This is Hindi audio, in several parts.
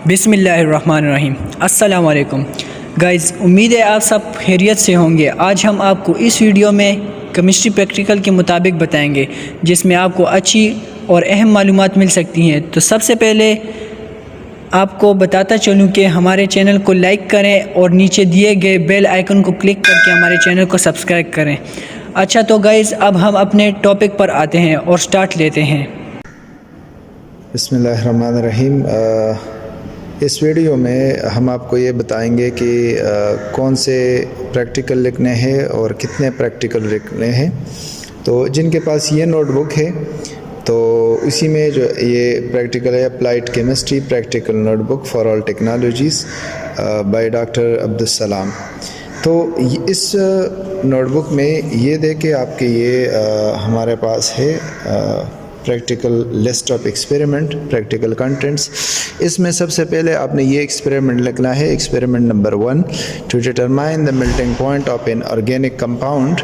बिस्मिल्लाहिर्रहमानिर्रहीम। अस्सलाम वालेकुम गाइज़, उम्मीद है आप सब खैरियत से होंगे। आज हम आपको इस वीडियो में केमिस्ट्री प्रैक्टिकल के मुताबिक बताएंगे, जिसमें आपको अच्छी और अहम मालूमात मिल सकती हैं। तो सबसे पहले आपको बताता चलूं कि हमारे चैनल को लाइक करें और नीचे दिए गए बेल आइकन को क्लिक करके हमारे चैनल को सब्सक्राइब करें। अच्छा, तो गाइज़ अब हम अपने टॉपिक पर आते हैं और स्टार्ट लेते हैं। बिस्मिल्लाहिर्रहमानिर्रहीम। इस वीडियो में हम आपको ये बताएंगे कि कौन से प्रैक्टिकल लिखने हैं और कितने प्रैक्टिकल लिखने हैं। तो जिनके पास ये नोटबुक है तो इसी में जो ये प्रैक्टिकल है, applied chemistry practical notebook for all technologies by doctor Abdussalam. तो इस नोटबुक में ये देखे आपके ये हमारे पास है practical list of experiment, practical contents. इसमें सबसे पहले आपने ये एक्सपेरिमेंट लिखना है, experiment number 1, to determine the melting point of an organic compound,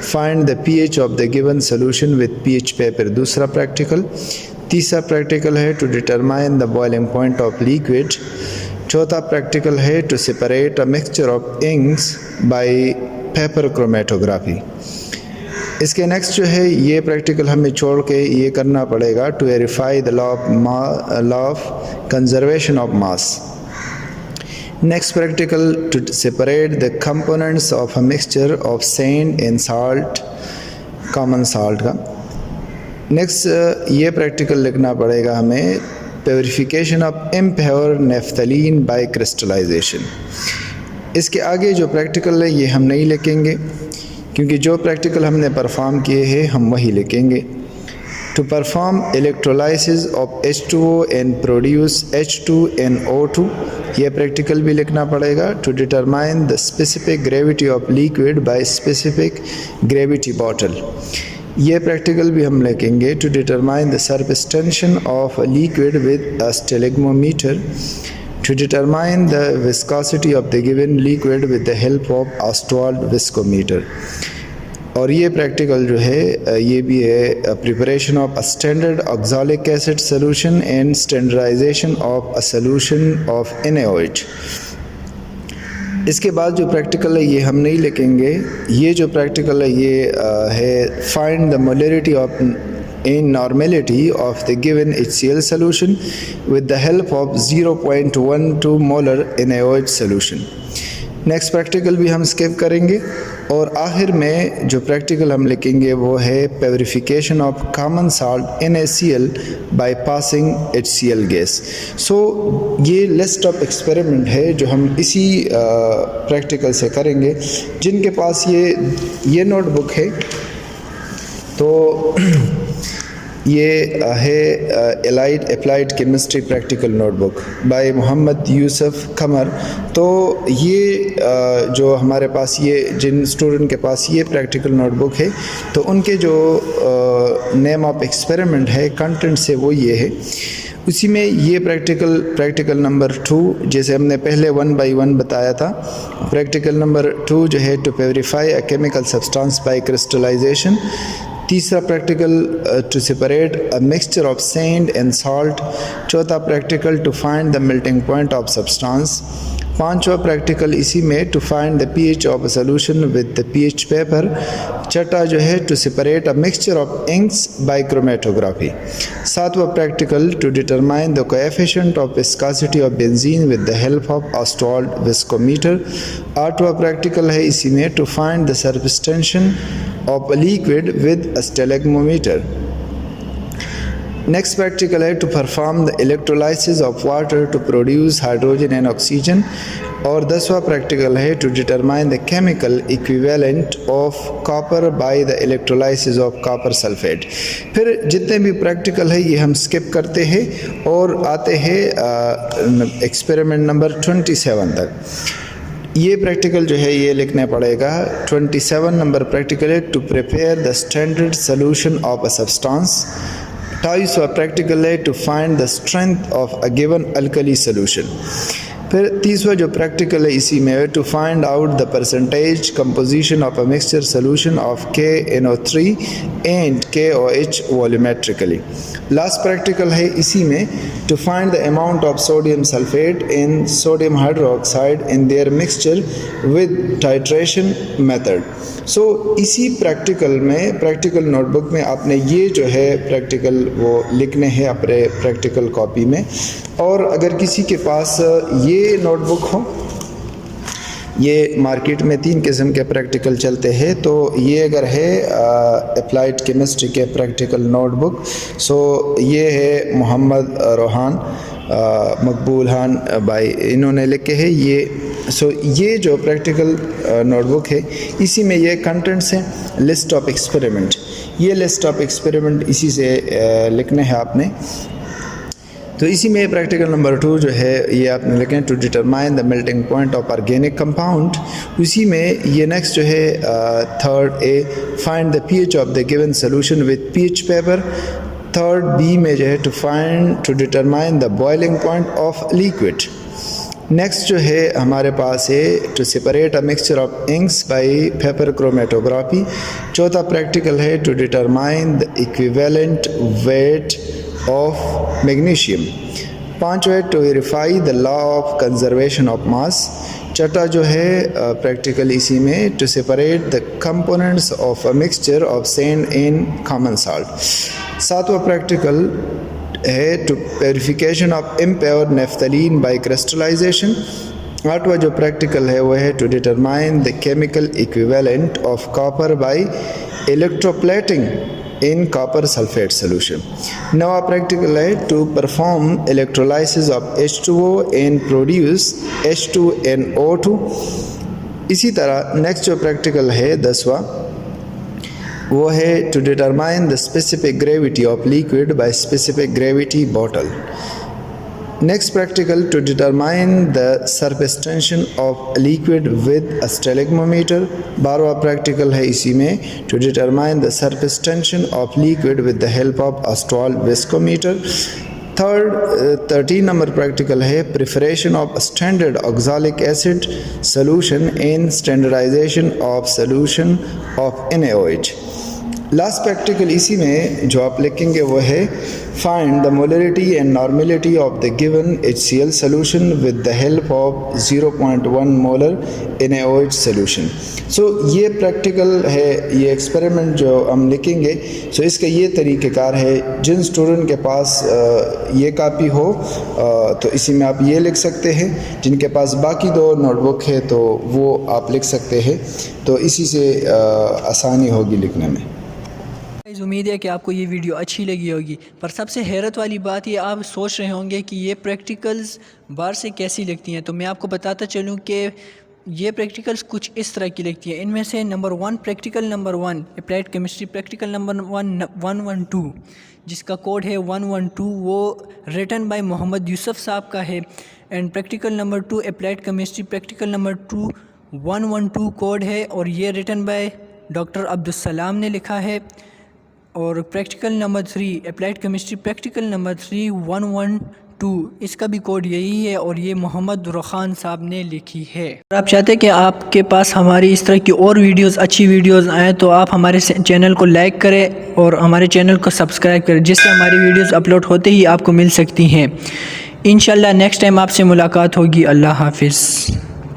find the pH of the given solution with pH paper. दूसरा प्रैक्टिकल। तीसरा प्रैक्टिकल है to determine the boiling point of liquid. चौथा प्रैक्टिकल है to separate a mixture of inks by paper chromatography. इसके नेक्स्ट जो है ये प्रैक्टिकल हमें छोड़ के ये करना पड़ेगा, to verify the law of conservation of mass. Next practical, to separate the components of a mixture of sand and salt, common salt का। नेक्स्ट ये प्रैक्टिकल लिखना पड़ेगा हमें, purification of impure naphthalene by crystallization. इसके आगे जो प्रैक्टिकल है ये हम नहीं लिखेंगे, क्योंकि जो प्रैक्टिकल हमने परफॉर्म किए हैं हम वही लिखेंगे। To perform electrolysis of H2O and produce H2NO2, ये प्रैक्टिकल भी लिखना पड़ेगा। To determine the specific gravity of liquid by specific gravity bottle, ये प्रैक्टिकल भी हम लिखेंगे। To determine the surface tension of liquid with a stalagmometer, to determine the viscosity of the given liquid with the help of Ostwald viscometer। और ये प्रैक्टिकल जो है ये भी है preparation of a standard oxalic acid solution and standardization of a solution of NaOH। इसके बाद जो प्रैक्टिकल है ये हम नहीं लिखेंगे। ये जो प्रैक्टिकल है ये है find the molarity of in normality of the given HCl solution with the help of 0.12 molar NaOH solution। Next practical भी हम स्किप करेंगे और आखिर में जो प्रैक्टिकल हम लिखेंगे वो है purification of common salt NaCl by passing HCl gas. So ये लिस्ट ऑफ एक्सपेरिमेंट है जो हम इसी प्रैक्टिकल से करेंगे। जिनके पास ये नोटबुक है तो ये है applied chemistry practical notebook by Mohammad Yusuf Qamar. तो ये जो हमारे पास ये जिन स्टूडेंट के पास ये प्रैक्टिकल नोटबुक है तो उनके जो नेम ऑफ एक्सपेरिमेंट है कंटेंट से वो ये है। उसी में ये प्रैक्टिकल नंबर 2, जैसे हमने पहले 1 by 1 बताया था। प्रैक्टिकल नंबर 2 जो है to purify a chemical substance by crystallization. तीसरा practical to separate a mixture of sand and salt. चौथा practical to find the melting point of substance. पांचवा प्रैक्टिकल इसी में to find the pH of a solution with the pH paper. छठा जो है to separate a mixture of inks by chromatography. सातवां practical to determine the coefficient of viscosity of benzene with the help of ऑस्टवाल्ड viscometer. आठवां प्रैक्टिकल है इसी में to find the surface tension of a liquid with a stalagmometer। Next practical है to perform the electrolysis of water to produce hydrogen and oxygen। और 10वां प्रैक्टिकल है to determine the chemical equivalent of copper by the electrolysis of copper sulfate। फिर जितने भी प्रैक्टिकल है ये हम स्किप करते हैं और आते हैं एक्सपेरिमेंट नंबर 27 तक। ये प्रैक्टिकल जो है ये लिखने पड़ेगा। 27 नंबर प्रैक्टिकल है to prepare the standard solution of a substance. 28वां प्रैक्टिकल है to find the strength of a given alkali solution. फिर तीसरा जो प्रैक्टिकल है इसी में, to find out the percentage composition of a mixture solution of KNO3 and KOH volumetrically. Last practical है इसी में, to find the amount of sodium sulphate in sodium hydroxide in their mixture with titration method. सो इसी प्रैक्टिकल में, प्रैक्टिकल नोटबुक में आपने ये जो है प्रैक्टिकल वो लिखने हैं अपने प्रैक्टिकल कॉपी में। और अगर किसी के पास ये नोटबुक हो, ये मार्केट में 3 किस्म के प्रैक्टिकल चलते हैं, तो ये अगर है अप्लाइड केमिस्ट्री के प्रैक्टिकल नोटबुक, सो ये है मोहम्मद रोहान मकबूल खान भाई, इन्होंने लिखे हैं ये। सो ये जो प्रैक्टिकल नोटबुक है इसी में ये कंटेंट्स हैं, लिस्ट ऑफ एक्सपेरिमेंट, ये लिस्ट ऑफ एक्सपेरिमेंट इसी से लिखने हैं आपने। तो इसी में प्रैक्टिकल नंबर 2 जो है ये आपने लिखें, to determine the melting point of organic compound. उसी में ये नेक्स्ट जो है third A, find the pH of the given solution with pH paper. Third B में जो है to determine the boiling point of liquid. Next जो है हमारे पास है, to separate a mixture of inks by paper chromatography. चौथा प्रैक्टिकल है, to determine the equivalent weight of magnesium. पांचवा है, to verify the law of conservation of mass. छठा जो है प्रैक्टिकल इसी में, to separate the components of a mixture of sand in common salt. सातवां प्रैक्टिकल है, to purification of impure naphthalene by crystallization. आठवां जो प्रैक्टिकल है वो है, to determine the chemical equivalent of copper by electroplating in copper sulfate solution. Now our practical है, to perform electrolysis of H2O and produce H2NO2। इसी तरह नेक्स्ट जो प्रैक्टिकल है 10वां वो है, to determine the specific gravity of liquid by specific gravity bottle. Next practical, to determine the surface tension of liquid with a stalagmometer. 12वां प्रैक्टिकल है इसी में, to determine the surface tension of liquid with the help of a stall viscometer. 13 number practical है, preparation of standard oxalic acid solution in standardization of solution of NaOH। Last practical इसी में जो आप लिखेंगे वो है, find the molarity and normality of the given HCl solution with the help of 0.1 molar NaOH solution. So ये प्रैक्टिकल है, ये एक्सपेरिमेंट जो हम लिखेंगे, सो इसका ये तरीक़ेकार है। जिन स्टूडेंट के पास ये कापी हो तो इसी में आप ये लिख सकते हैं, जिनके पास बाकी 2 नोटबुक है तो वो आप लिख सकते हैं, तो इसी से आसानी होगी लिखने में। उम्मीद है कि आपको ये वीडियो अच्छी लगी होगी, पर सबसे हैरत वाली बात ये आप सोच रहे होंगे कि ये प्रैक्टिकल्स बाहर से कैसी लगती हैं। तो मैं आपको बताता चलूँ कि ये प्रैक्टिकल्स कुछ इस तरह की लगती है। इनमें से number 1 practical number 1 applied chemistry practical number 112 जिसका कोड है 112, वो रिटन बाय मोहम्मद यूसुफ साहब का है। And practical number 2 applied chemistry practical number 2 112 code है और ये रिटन बाय डॉक्टर अब्दुलसलाम ने लिखा है। और practical number 3 applied chemistry practical number 3 112 इसका भी कोड यही है और ये मोहम्मद रोखान साहब ने लिखी है। अगर आप चाहते हैं कि आपके पास हमारी इस तरह की और वीडियोस, अच्छी वीडियोस आएँ, तो आप हमारे चैनल को लाइक करें और हमारे चैनल को सब्सक्राइब करें, जिससे हमारी वीडियोस अपलोड होते ही आपको मिल सकती हैं। इंशाल्लाह नेक्स्ट टाइम आपसे मुलाकात होगी। अल्लाह हाफिज़।